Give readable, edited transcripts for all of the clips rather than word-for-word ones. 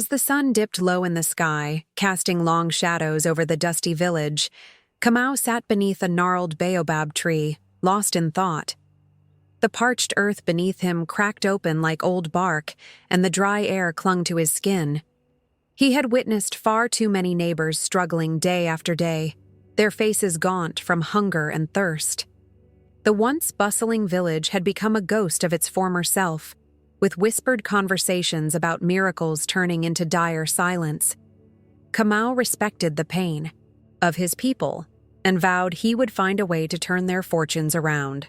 As the sun dipped low in the sky, casting long shadows over the dusty village, Kamau sat beneath a gnarled baobab tree, lost in thought. The parched earth beneath him cracked open like old bark, and the dry air clung to his skin. He had witnessed far too many neighbors struggling day after day, their faces gaunt from hunger and thirst. The once bustling village had become a ghost of its former self, with whispered conversations about miracles turning into dire silence. Kamau respected the pain of his people and vowed he would find a way to turn their fortunes around.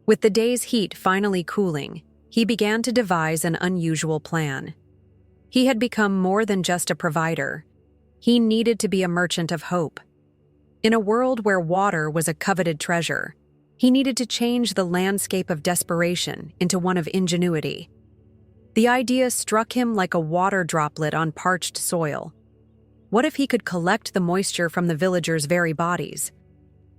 With the day's heat finally cooling, he began to devise an unusual plan. He had become more than just a provider. He needed to be a merchant of hope. In a world where water was a coveted treasure, he needed to change the landscape of desperation into one of ingenuity. The idea struck him like a water droplet on parched soil. What if he could collect the moisture from the villagers' very bodies?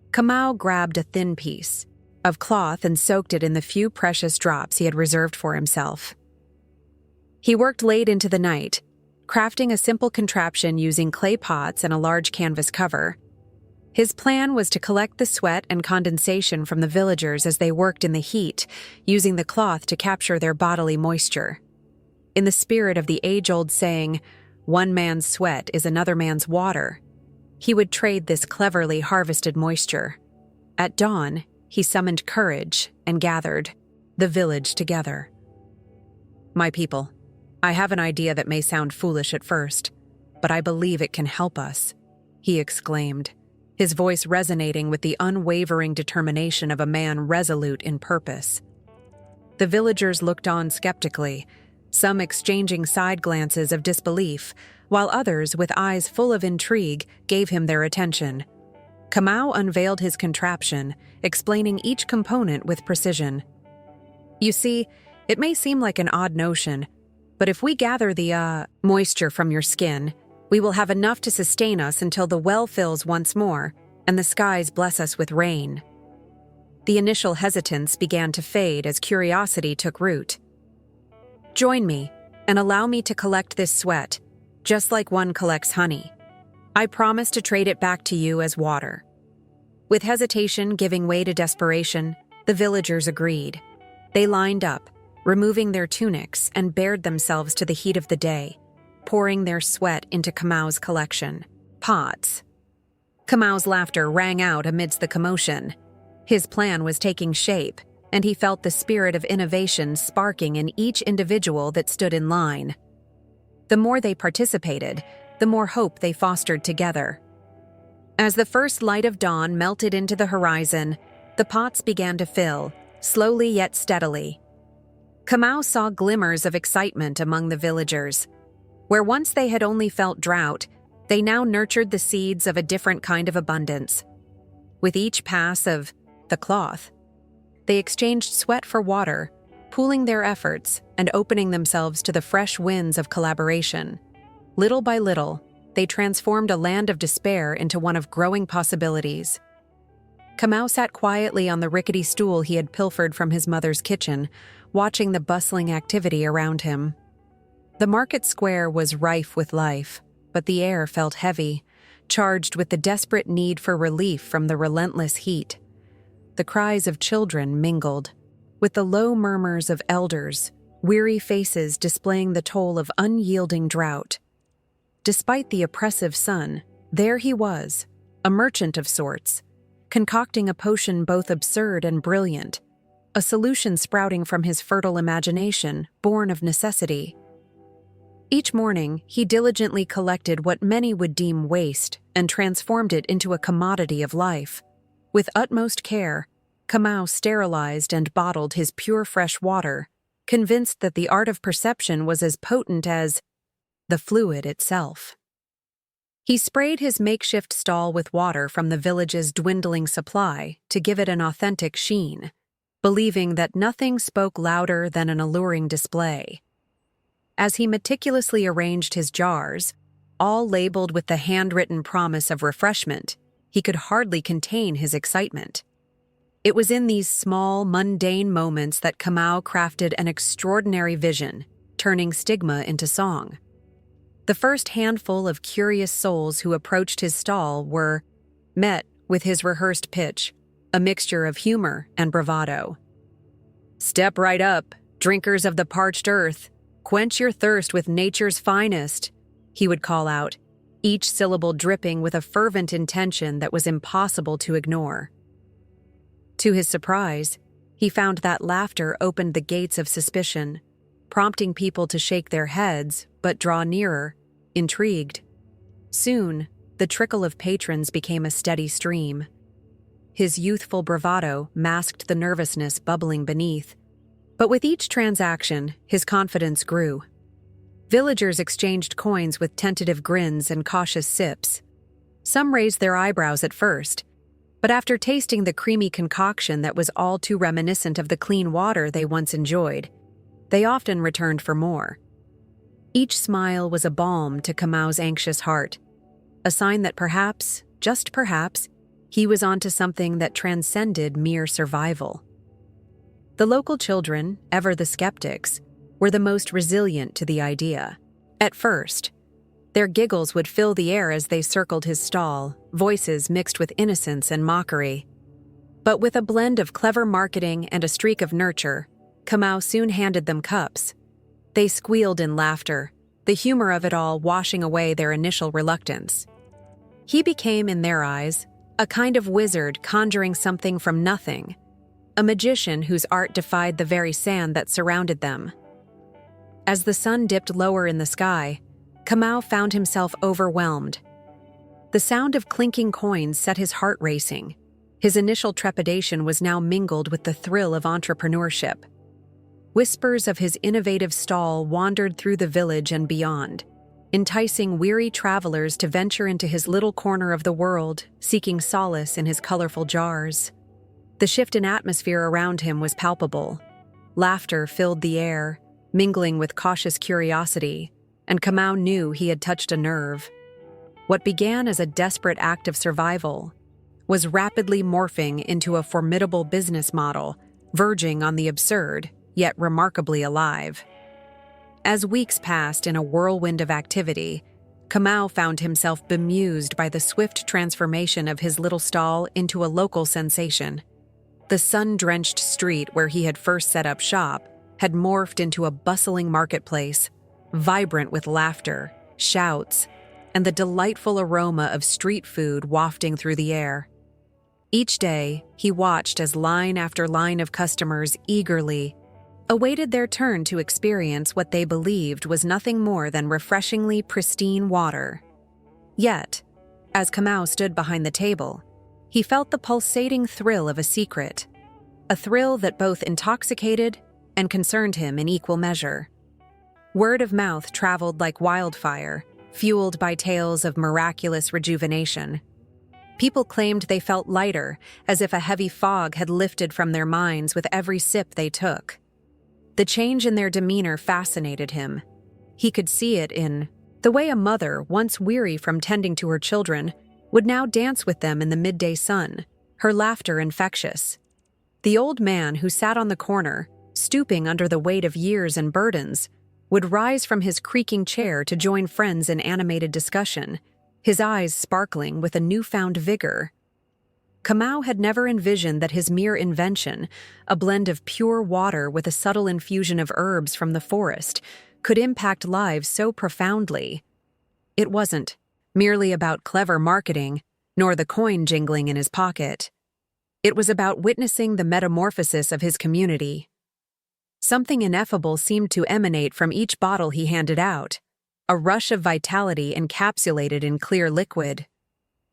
Kamau grabbed a thin piece of cloth and soaked it in the few precious drops he had reserved for himself. He worked late into the night, crafting a simple contraption using clay pots and a large canvas cover. His plan was to collect the sweat and condensation from the villagers as they worked in the heat, using the cloth to capture their bodily moisture. In the spirit of the age-old saying, "One man's sweat is another man's water," he would trade this cleverly harvested moisture. At dawn, he summoned courage and gathered the village together. "My people, I have an idea that may sound foolish at first, but I believe it can help us," he exclaimed, his voice resonating with the unwavering determination of a man resolute in purpose. The villagers looked on skeptically, some exchanging side glances of disbelief, while others, with eyes full of intrigue, gave him their attention. Kamau unveiled his contraption, explaining each component with precision. "You see, it may seem like an odd notion, but if we gather the moisture from your skin, we will have enough to sustain us until the well fills once more and the skies bless us with rain." The initial hesitance began to fade as curiosity took root. "Join me and allow me to collect this sweat, just like one collects honey. I promise to trade it back to you as water." With hesitation giving way to desperation, the villagers agreed. They lined up, removing their tunics, and bared themselves to the heat of the day, pouring their sweat into Kamau's collection, pots. Kamau's laughter rang out amidst the commotion. His plan was taking shape, and he felt the spirit of innovation sparking in each individual that stood in line. The more they participated, the more hope they fostered together. As the first light of dawn melted into the horizon, the pots began to fill, slowly yet steadily. Kamau saw glimmers of excitement among the villagers. Where once they had only felt drought, they now nurtured the seeds of a different kind of abundance. With each pass of the cloth, they exchanged sweat for water, pooling their efforts and opening themselves to the fresh winds of collaboration. Little by little, they transformed a land of despair into one of growing possibilities. Kamau sat quietly on the rickety stool he had pilfered from his mother's kitchen, watching the bustling activity around him. The market square was rife with life, but the air felt heavy, charged with the desperate need for relief from the relentless heat. The cries of children mingled with the low murmurs of elders, weary faces displaying the toll of unyielding drought. Despite the oppressive sun, there he was, a merchant of sorts, concocting a potion both absurd and brilliant, a solution sprouting from his fertile imagination, born of necessity. Each morning, he diligently collected what many would deem waste and transformed it into a commodity of life. With utmost care, Kamau sterilized and bottled his pure fresh water, convinced that the art of perception was as potent as the fluid itself. He sprayed his makeshift stall with water from the village's dwindling supply to give it an authentic sheen, believing that nothing spoke louder than an alluring display. As he meticulously arranged his jars, all labeled with the handwritten promise of refreshment, he could hardly contain his excitement. It was in these small, mundane moments that Kamau crafted an extraordinary vision, turning stigma into song. The first handful of curious souls who approached his stall were met with his rehearsed pitch, a mixture of humor and bravado. "Step right up, drinkers of the parched earth. Quench your thirst with nature's finest," he would call out, each syllable dripping with a fervent intention that was impossible to ignore. To his surprise, he found that laughter opened the gates of suspicion, prompting people to shake their heads but draw nearer, intrigued. Soon, the trickle of patrons became a steady stream. His youthful bravado masked the nervousness bubbling beneath, but with each transaction, his confidence grew. Villagers exchanged coins with tentative grins and cautious sips. Some raised their eyebrows at first, but after tasting the creamy concoction that was all too reminiscent of the clean water they once enjoyed, they often returned for more. Each smile was a balm to Kamau's anxious heart, a sign that perhaps, just perhaps, he was onto something that transcended mere survival. The local children, ever the skeptics, were the most resilient to the idea. At first, their giggles would fill the air as they circled his stall, voices mixed with innocence and mockery. But with a blend of clever marketing and a streak of nurture, Kamau soon handed them cups. They squealed in laughter, the humor of it all washing away their initial reluctance. He became, in their eyes, a kind of wizard conjuring something from nothing, a magician whose art defied the very sand that surrounded them. As the sun dipped lower in the sky, Kamau found himself overwhelmed. The sound of clinking coins set his heart racing. His initial trepidation was now mingled with the thrill of entrepreneurship. Whispers of his innovative stall wandered through the village and beyond, enticing weary travelers to venture into his little corner of the world, seeking solace in his colorful jars. The shift in atmosphere around him was palpable. Laughter filled the air, mingling with cautious curiosity, and Kamau knew he had touched a nerve. What began as a desperate act of survival was rapidly morphing into a formidable business model, verging on the absurd, yet remarkably alive. As weeks passed in a whirlwind of activity, Kamau found himself bemused by the swift transformation of his little stall into a local sensation. The sun-drenched street where he had first set up shop had morphed into a bustling marketplace, vibrant with laughter, shouts, and the delightful aroma of street food wafting through the air. Each day, he watched as line after line of customers eagerly awaited their turn to experience what they believed was nothing more than refreshingly pristine water. Yet, as Kamau stood behind the table, he felt the pulsating thrill of a secret, a thrill that both intoxicated and concerned him in equal measure. Word of mouth traveled like wildfire, fueled by tales of miraculous rejuvenation. People claimed they felt lighter, as if a heavy fog had lifted from their minds with every sip they took. The change in their demeanor fascinated him. He could see it in the way a mother, once weary from tending to her children, would now dance with them in the midday sun, her laughter infectious. The old man who sat on the corner, stooping under the weight of years and burdens, would rise from his creaking chair to join friends in animated discussion, his eyes sparkling with a newfound vigor. Kamau had never envisioned that his mere invention, a blend of pure water with a subtle infusion of herbs from the forest, could impact lives so profoundly. It wasn't merely about clever marketing, nor the coin jingling in his pocket. It was about witnessing the metamorphosis of his community. Something ineffable seemed to emanate from each bottle he handed out, a rush of vitality encapsulated in clear liquid.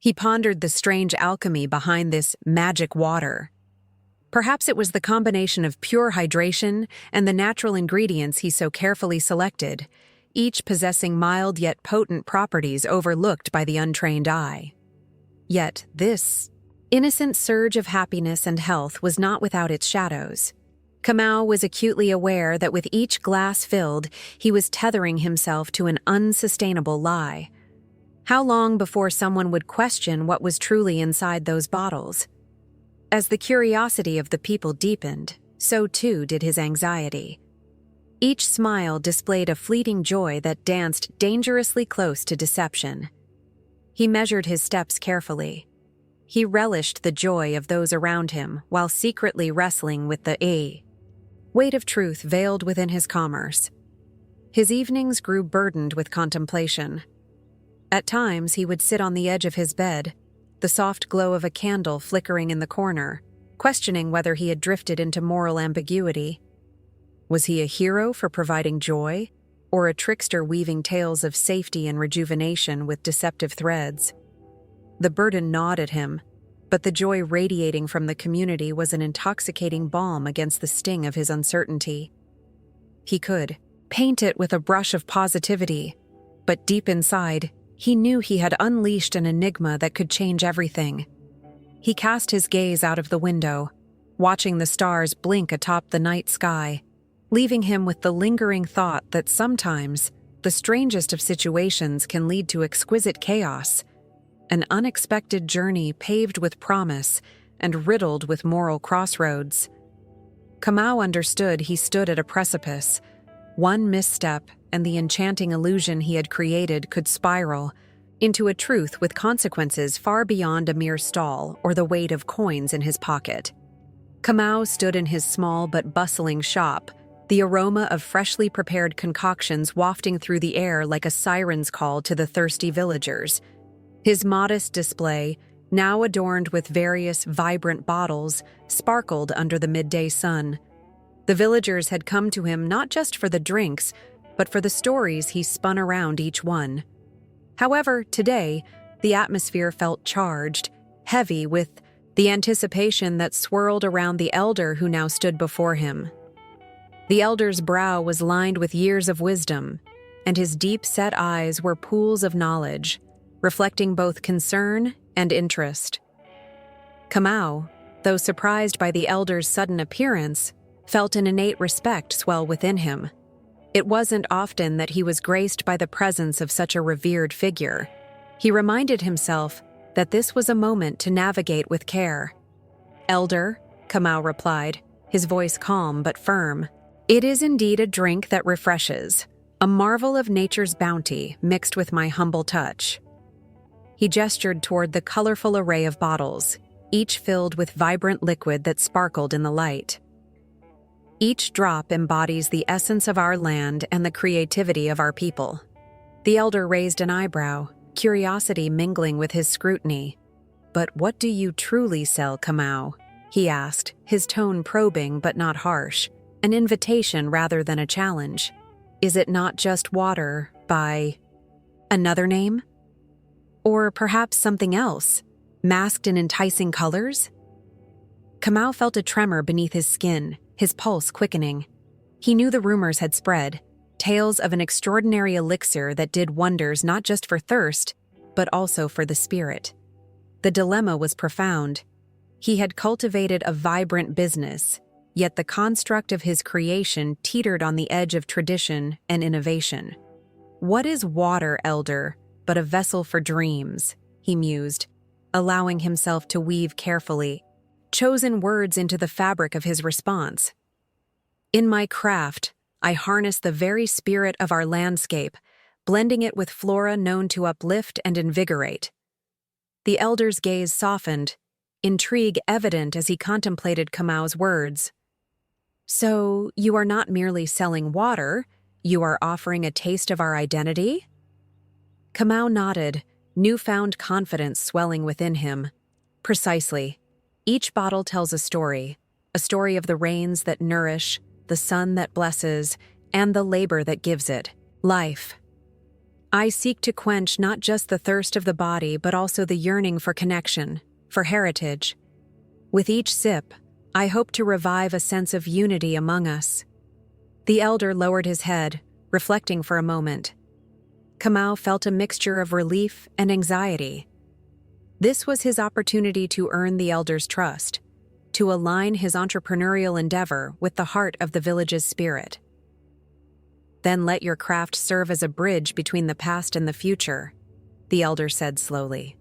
He pondered the strange alchemy behind this magic water. Perhaps it was the combination of pure hydration and the natural ingredients he so carefully selected, each possessing mild yet potent properties overlooked by the untrained eye. Yet this innocent surge of happiness and health was not without its shadows. Kamau was acutely aware that with each glass filled, he was tethering himself to an unsustainable lie. How long before someone would question what was truly inside those bottles? As the curiosity of the people deepened, so too did his anxiety. Each smile displayed a fleeting joy that danced dangerously close to deception. He measured his steps carefully. He relished the joy of those around him while secretly wrestling with the weight of truth veiled within his commerce. His evenings grew burdened with contemplation. At times he would sit on the edge of his bed, the soft glow of a candle flickering in the corner, questioning whether he had drifted into moral ambiguity. Was he a hero for providing joy, or a trickster weaving tales of safety and rejuvenation with deceptive threads? The burden gnawed at him, but the joy radiating from the community was an intoxicating balm against the sting of his uncertainty. He could paint it with a brush of positivity, but deep inside, he knew he had unleashed an enigma that could change everything. He cast his gaze out of the window, watching the stars blink atop the night sky, leaving him with the lingering thought that sometimes the strangest of situations can lead to exquisite chaos, an unexpected journey paved with promise and riddled with moral crossroads. Kamau understood he stood at a precipice. One misstep, and the enchanting illusion he had created could spiral into a truth with consequences far beyond a mere stall or the weight of coins in his pocket. Kamau stood in his small but bustling shop, the aroma of freshly prepared concoctions wafting through the air like a siren's call to the thirsty villagers. His modest display, now adorned with various vibrant bottles, sparkled under the midday sun. The villagers had come to him not just for the drinks, but for the stories he spun around each one. However, today, the atmosphere felt charged, heavy with the anticipation that swirled around the elder who now stood before him. The elder's brow was lined with years of wisdom, and his deep-set eyes were pools of knowledge, reflecting both concern and interest. Kamau, though surprised by the elder's sudden appearance, felt an innate respect swell within him. It wasn't often that he was graced by the presence of such a revered figure. He reminded himself that this was a moment to navigate with care. "Elder," Kamau replied, his voice calm but firm, "it is indeed a drink that refreshes, a marvel of nature's bounty mixed with my humble touch." He gestured toward the colorful array of bottles, each filled with vibrant liquid that sparkled in the light. Each drop embodies the essence of our land and the creativity of our people. The elder raised an eyebrow, curiosity mingling with his scrutiny. "But what do you truly sell, Kamau?" he asked, his tone probing but not harsh, an invitation rather than a challenge. "Is it not just water by another name? Or perhaps something else, masked in enticing colors?" Kamau felt a tremor beneath his skin, his pulse quickening. He knew the rumors had spread, tales of an extraordinary elixir that did wonders not just for thirst, but also for the spirit. The dilemma was profound. He had cultivated a vibrant business, yet the construct of his creation teetered on the edge of tradition and innovation. "What is water, elder, but a vessel for dreams?" he mused, allowing himself to weave carefully chosen words into the fabric of his response. "In my craft, I harness the very spirit of our landscape, blending it with flora known to uplift and invigorate." The elder's gaze softened, intrigue evident as he contemplated Kamau's words. "So, you are not merely selling water, you are offering a taste of our identity?" Kamau nodded, newfound confidence swelling within him. "Precisely. Each bottle tells a story of the rains that nourish, the sun that blesses, and the labor that gives it life. I seek to quench not just the thirst of the body, but also the yearning for connection, for heritage. With each sip, I hope to revive a sense of unity among us." The elder lowered his head, reflecting for a moment. Kamau felt a mixture of relief and anxiety. This was his opportunity to earn the elder's trust, to align his entrepreneurial endeavor with the heart of the village's spirit. "Then let your craft serve as a bridge between the past and the future," the elder said slowly.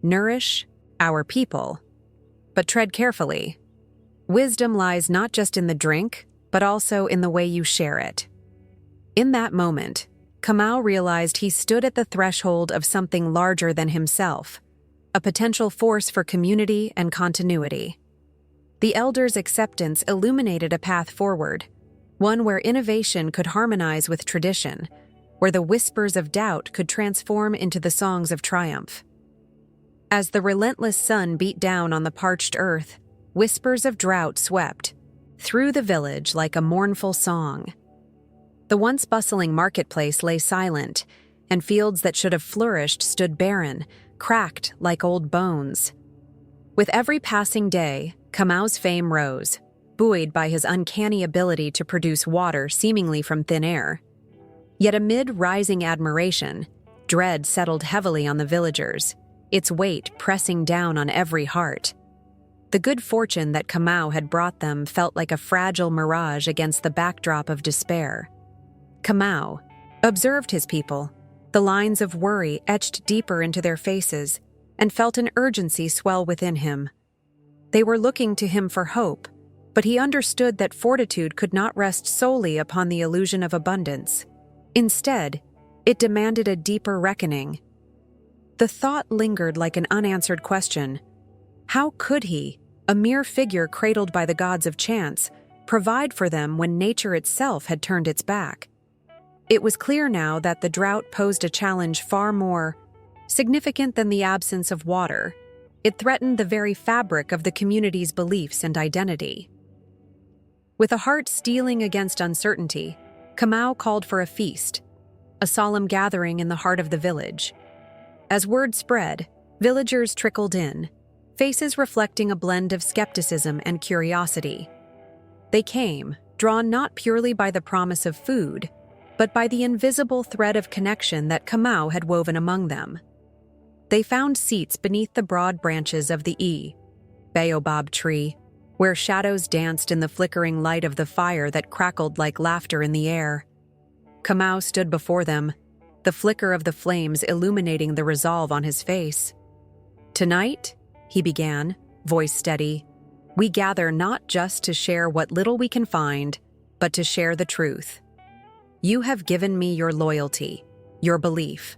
"Nourish our people, but tread carefully. Wisdom lies not just in the drink, but also in the way you share it. In that moment, Kamau realized he stood at the threshold of something larger than himself, a potential force for community and continuity. The elders' acceptance illuminated a path forward, one where innovation could harmonize with tradition, where the whispers of doubt could transform into the songs of triumph. As the relentless sun beat down on the parched earth, whispers of drought swept through the village like a mournful song. The once bustling marketplace lay silent, and fields that should have flourished stood barren, cracked like old bones. With every passing day, Kamau's fame rose, buoyed by his uncanny ability to produce water seemingly from thin air. Yet amid rising admiration, dread settled heavily on the villagers, its weight pressing down on every heart. The good fortune that Kamau had brought them felt like a fragile mirage against the backdrop of despair. Kamau observed his people, the lines of worry etched deeper into their faces, and felt an urgency swell within him. They were looking to him for hope, but he understood that fortitude could not rest solely upon the illusion of abundance. Instead, it demanded a deeper reckoning. The thought lingered like an unanswered question. How could he, a mere figure cradled by the gods of chance, provide for them when nature itself had turned its back? It was clear now that the drought posed a challenge far more significant than the absence of water. It threatened the very fabric of the community's beliefs and identity. With a heart steeling against uncertainty, Kamau called for a feast, a solemn gathering in the heart of the village. As word spread, villagers trickled in, faces reflecting a blend of skepticism and curiosity. They came, drawn not purely by the promise of food, but by the invisible thread of connection that Kamau had woven among them. They found seats beneath the broad branches of the baobab tree, where shadows danced in the flickering light of the fire that crackled like laughter in the air. Kamau stood before them, the flicker of the flames illuminating the resolve on his face. "Tonight," he began, voice steady, "we gather not just to share what little we can find, but to share the truth. You have given me your loyalty, your belief.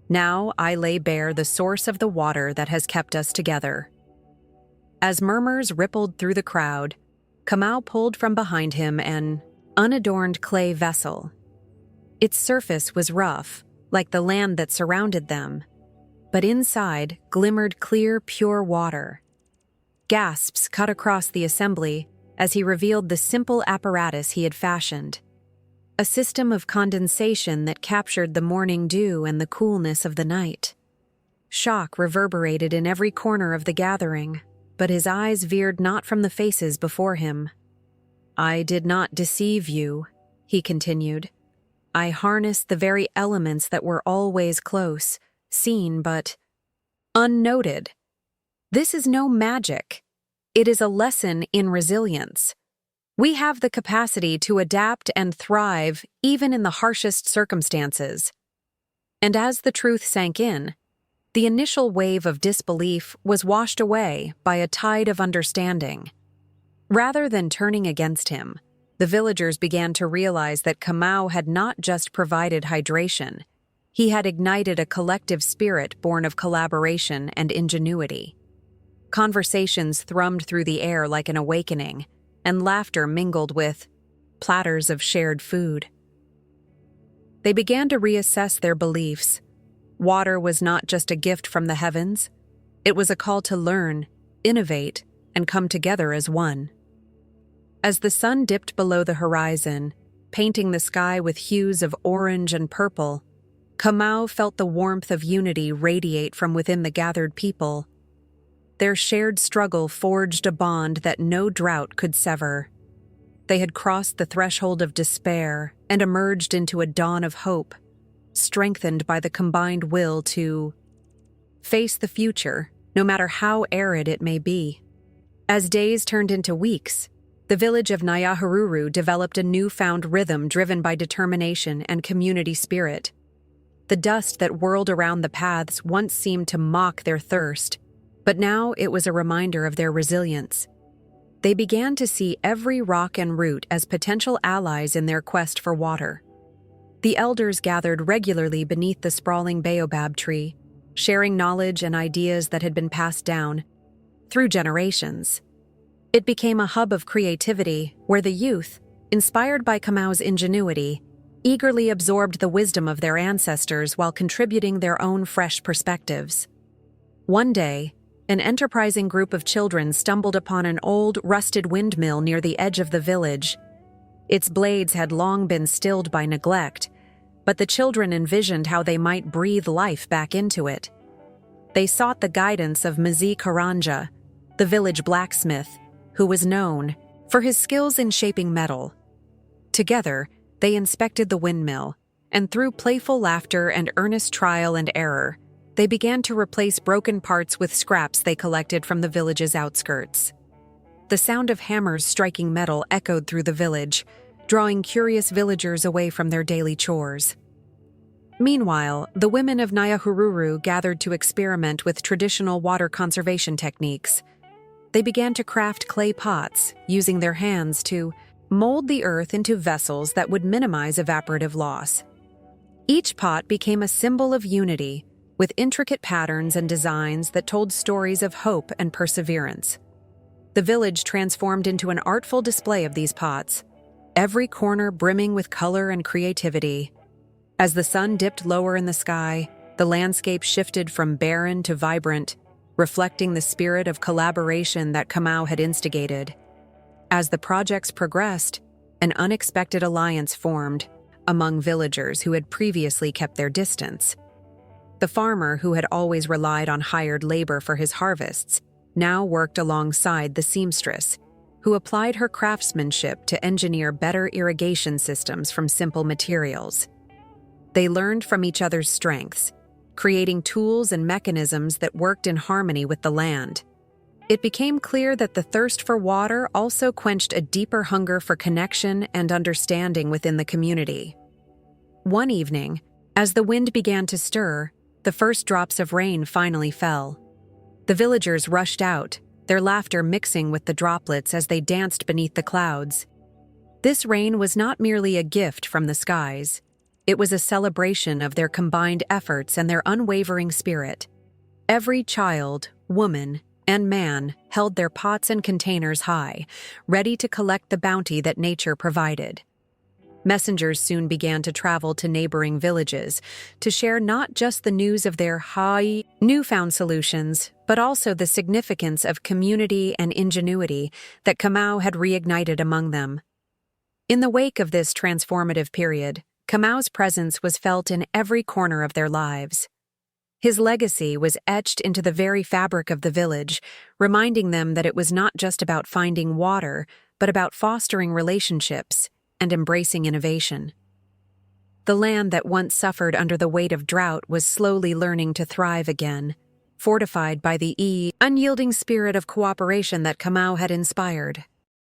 Now I lay bare the source of the water that has kept us together." As murmurs rippled through the crowd, Kamau pulled from behind him an unadorned clay vessel. Its surface was rough, like the land that surrounded them, but inside glimmered clear, pure water. Gasps cut across the assembly as he revealed the simple apparatus he had fashioned. A system of condensation that captured the morning dew and the coolness of the night. Shock reverberated in every corner of the gathering, but his eyes veered not from the faces before him. "I did not deceive you," he continued. "I harnessed the very elements that were always close, seen but unnoted. This is no magic. It is a lesson in resilience. We have the capacity to adapt and thrive even in the harshest circumstances." And as the truth sank in, the initial wave of disbelief was washed away by a tide of understanding. Rather than turning against him, the villagers began to realize that Kamau had not just provided hydration, he had ignited a collective spirit born of collaboration and ingenuity. Conversations thrummed through the air like an awakening, and laughter mingled with platters of shared food. They began to reassess their beliefs. Water was not just a gift from the heavens, it was a call to learn, innovate, and come together as one. As the sun dipped below the horizon, painting the sky with hues of orange and purple, Kamau felt the warmth of unity radiate from within the gathered people. Their shared struggle forged a bond that no drought could sever. They had crossed the threshold of despair and emerged into a dawn of hope, strengthened by the combined will to face the future, no matter how arid it may be. As days turned into weeks, the village of Nyahururu developed a newfound rhythm driven by determination and community spirit. The dust that whirled around the paths once seemed to mock their thirst, but now it was a reminder of their resilience. They began to see every rock and root as potential allies in their quest for water. The elders gathered regularly beneath the sprawling baobab tree, sharing knowledge and ideas that had been passed down through generations. It became a hub of creativity where the youth, inspired by Kamau's ingenuity, eagerly absorbed the wisdom of their ancestors while contributing their own fresh perspectives. One day, an enterprising group of children stumbled upon an old, rusted windmill near the edge of the village. Its blades had long been stilled by neglect, but the children envisioned how they might breathe life back into it. They sought the guidance of Mazi Karanja, the village blacksmith, who was known for his skills in shaping metal. Together, they inspected the windmill, and through playful laughter and earnest trial and error, they began to replace broken parts with scraps they collected from the village's outskirts. The sound of hammers striking metal echoed through the village, drawing curious villagers away from their daily chores. Meanwhile, the women of Nyahururu gathered to experiment with traditional water conservation techniques. They began to craft clay pots, using their hands to mold the earth into vessels that would minimize evaporative loss. Each pot became a symbol of unity, with intricate patterns and designs that told stories of hope and perseverance. The village transformed into an artful display of these pots, every corner brimming with color and creativity. As the sun dipped lower in the sky, the landscape shifted from barren to vibrant, reflecting the spirit of collaboration that Kamau had instigated. As the projects progressed, an unexpected alliance formed among villagers who had previously kept their distance. The farmer, who had always relied on hired labor for his harvests, now worked alongside the seamstress, who applied her craftsmanship to engineer better irrigation systems from simple materials. They learned from each other's strengths, creating tools and mechanisms that worked in harmony with the land. It became clear that the thirst for water also quenched a deeper hunger for connection and understanding within the community. One evening, as the wind began to stir, the first drops of rain finally fell. The villagers rushed out, their laughter mixing with the droplets as they danced beneath the clouds. This rain was not merely a gift from the skies. It was a celebration of their combined efforts and their unwavering spirit. Every child, woman, and man held their pots and containers high, ready to collect the bounty that nature provided. Messengers soon began to travel to neighboring villages to share not just the news of their newfound solutions, but also the significance of community and ingenuity that Kamau had reignited among them. In the wake of this transformative period, Kamau's presence was felt in every corner of their lives. His legacy was etched into the very fabric of the village, reminding them that it was not just about finding water, but about fostering relationships and embracing innovation. The land that once suffered under the weight of drought was slowly learning to thrive again, fortified by the unyielding spirit of cooperation that Kamau had inspired.